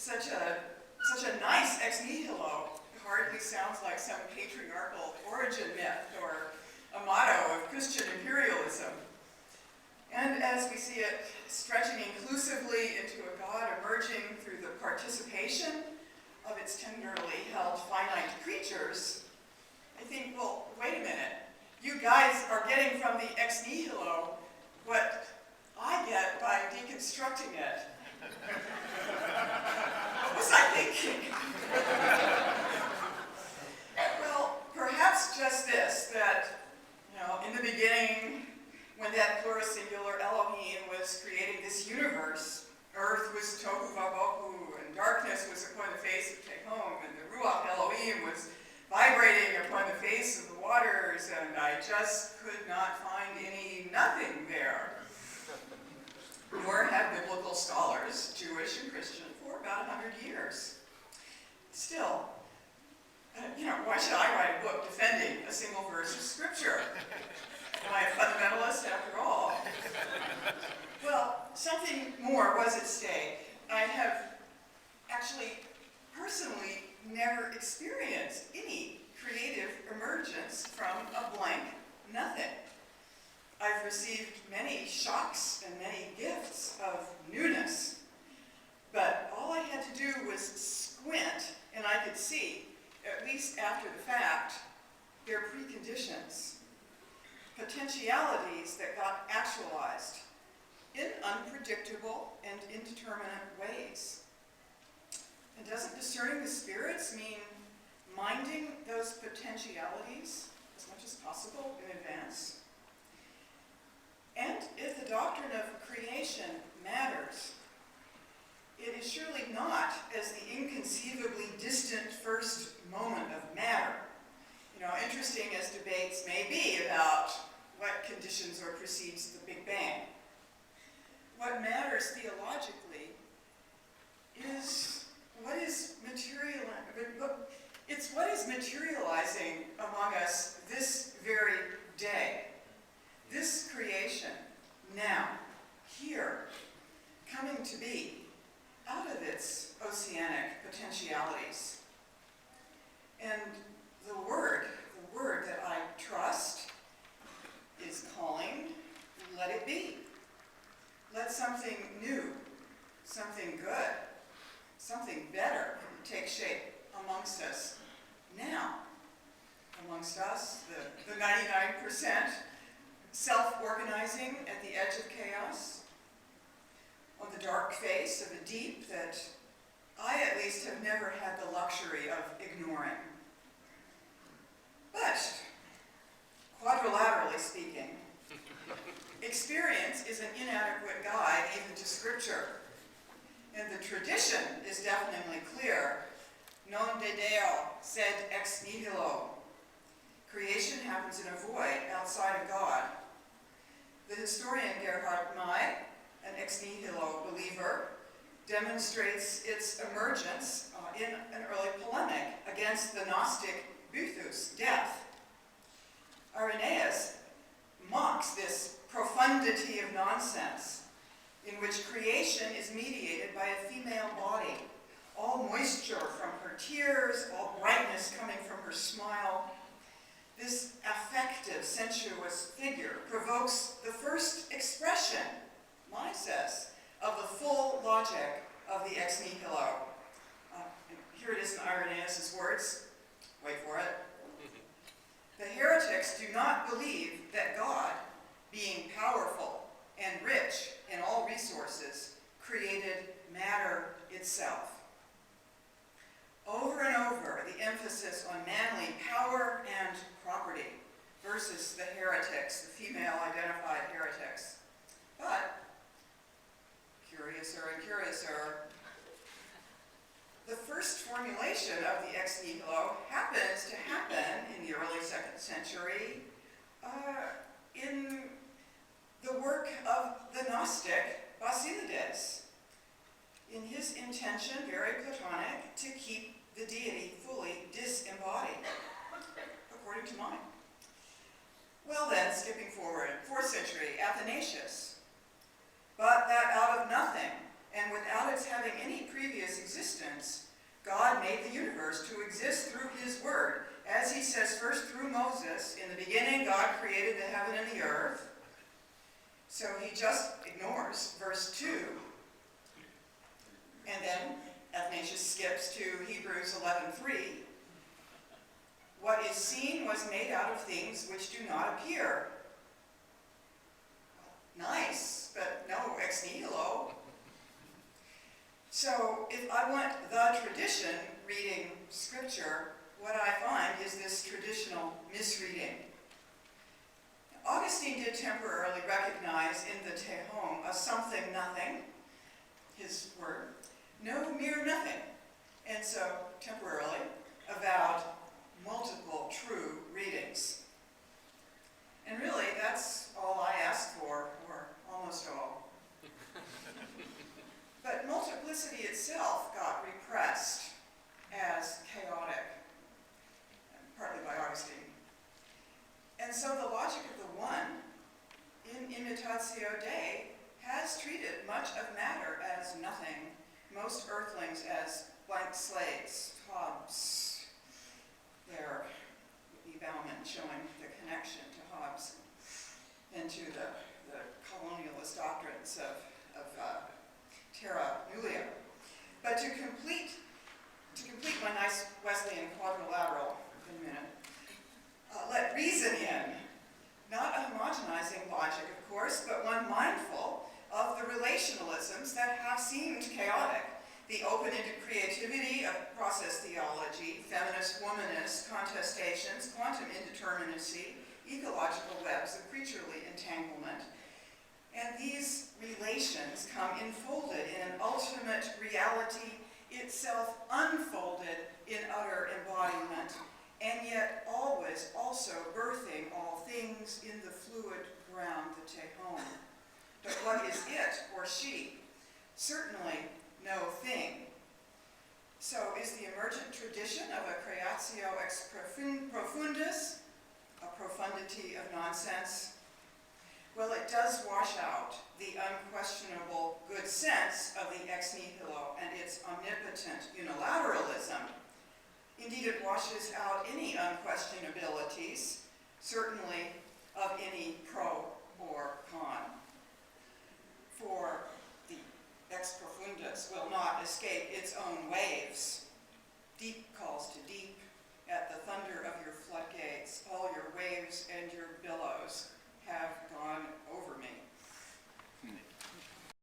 such a nice ex nihilo hardly sounds like some patriarchal origin myth or a motto of Christian imperialism. And as we see it stretching inclusively into a God emerging through the participation of its tenderly held finite creatures, I think, well, wait a minute. You guys are getting from the ex nihilo what I get by deconstructing it. What was I thinking? Well, perhaps just this, that, in the beginning, when that plurisingular Elohim was creating this universe, earth was tohu vabohu, and darkness was upon the face of Tehom, and the Ruach Elohim was vibrating upon the face of the waters, and I just could not find any nothing there. Nor have biblical scholars, Jewish and Christian, for about 100 years. Still, why should I write a book defending a single verse of Scripture? Am I a fundamentalist after all? Well, something more was at stake. I have actually personally never experienced any creative emergence from a blank nothing. I've received many shocks and many gifts of newness, but all I had to do was squint and I could see, at least after the fact, their preconditions, potentialities that got actualized in unpredictable and indeterminate ways. And doesn't discerning the spirits mean minding those potentialities as much as possible in advance? And if the doctrine of creation matters, it is surely not as the inconceivably distant first moment of matter. Interesting as debates may be about what conditions or precedes the Big Bang. What matters theologically is what is materializing among us this very day. This creation, now, here, coming to be, out of its oceanic potentialities. And the word that I trust is calling, let it be. Let something new, something good, something better take shape amongst us now. Amongst us, the 99%, self-organizing at the edge of chaos, on the dark face of a deep that I at least have never had the luxury of ignoring. But, quadrilaterally speaking, experience is an inadequate guide even to Scripture. And the tradition is deafeningly clear. Non de Deo, sed ex nihilo. Creation happens in a void outside of God. The historian Gerhard May, an ex nihilo believer, demonstrates its emergence in an early polemic against the Gnostic Buthus, death. Irenaeus mocks this profundity of nonsense in which creation is mediated by a female body, all moisture from her tears, all brightness coming from her smile. This affective, sensuous figure provokes the first expression, May says, of the full logic of the ex nihilo. Here it is in Irenaeus' words. Wait for it. The heretics do not believe that God, being powerful and rich in all resources, created matter itself. Over and over, the emphasis on manly power and property versus the heretics, the female-identified heretics. But, curiouser and curiouser, the first formulation of the ex nihilo happens to happen in the early 2nd century in the work of the Gnostic Basilides, in his intention, very Platonic, to keep the deity fully disembodied, according to mine. Well then, skipping forward, 4th century, Athanasius. But that out of nothing, and without its having any previous existence, God made the universe to exist through his word. As he says first through Moses, in the beginning God created the heaven and the earth. So he just ignores verse 2. And then Athanasius skips to Hebrews 11:3. What is seen was made out of things which do not appear. Nice, but no ex nihilo. So if I want the tradition reading scripture, what I find is this traditional misreading. Augustine did temporarily recognize in the Tehom a something nothing, his word, no mere nothing, and so temporarily avowed multiple true readings. And really, that's all I asked for, or almost all. But multiplicity itself got repressed as chaotic, partly by Augustine. And so the logic of the one, in Imitatio Dei, has treated much of matter as nothing, most earthlings as blank slates, Hobbes. There, Whitney Bauman showing the connection to Hobbes and to the colonialist doctrines of terra nullius. But to complete my nice Wesleyan quadrilateral in a minute, let reason in, not a homogenizing logic, of course, but one mindful of the relationalisms that have seemed chaotic. The open-ended creativity of process theology, feminist, womanist contestations, quantum indeterminacy, ecological webs of creaturely entanglement. And these relations come enfolded in an ultimate reality itself unfolded in utter embodiment, and yet always also birthing all things in the fluid ground, the Tehom. But what is it or she? Certainly no thing. So is the emergent tradition of a creatio ex profundis, a profundity of nonsense? Well, it does wash out the unquestionable good sense of the ex nihilo and its omnipotent unilateralism. Indeed, it washes out any unquestionabilities, certainly of any pro or con. For the ex profundus will not escape its own waves. Deep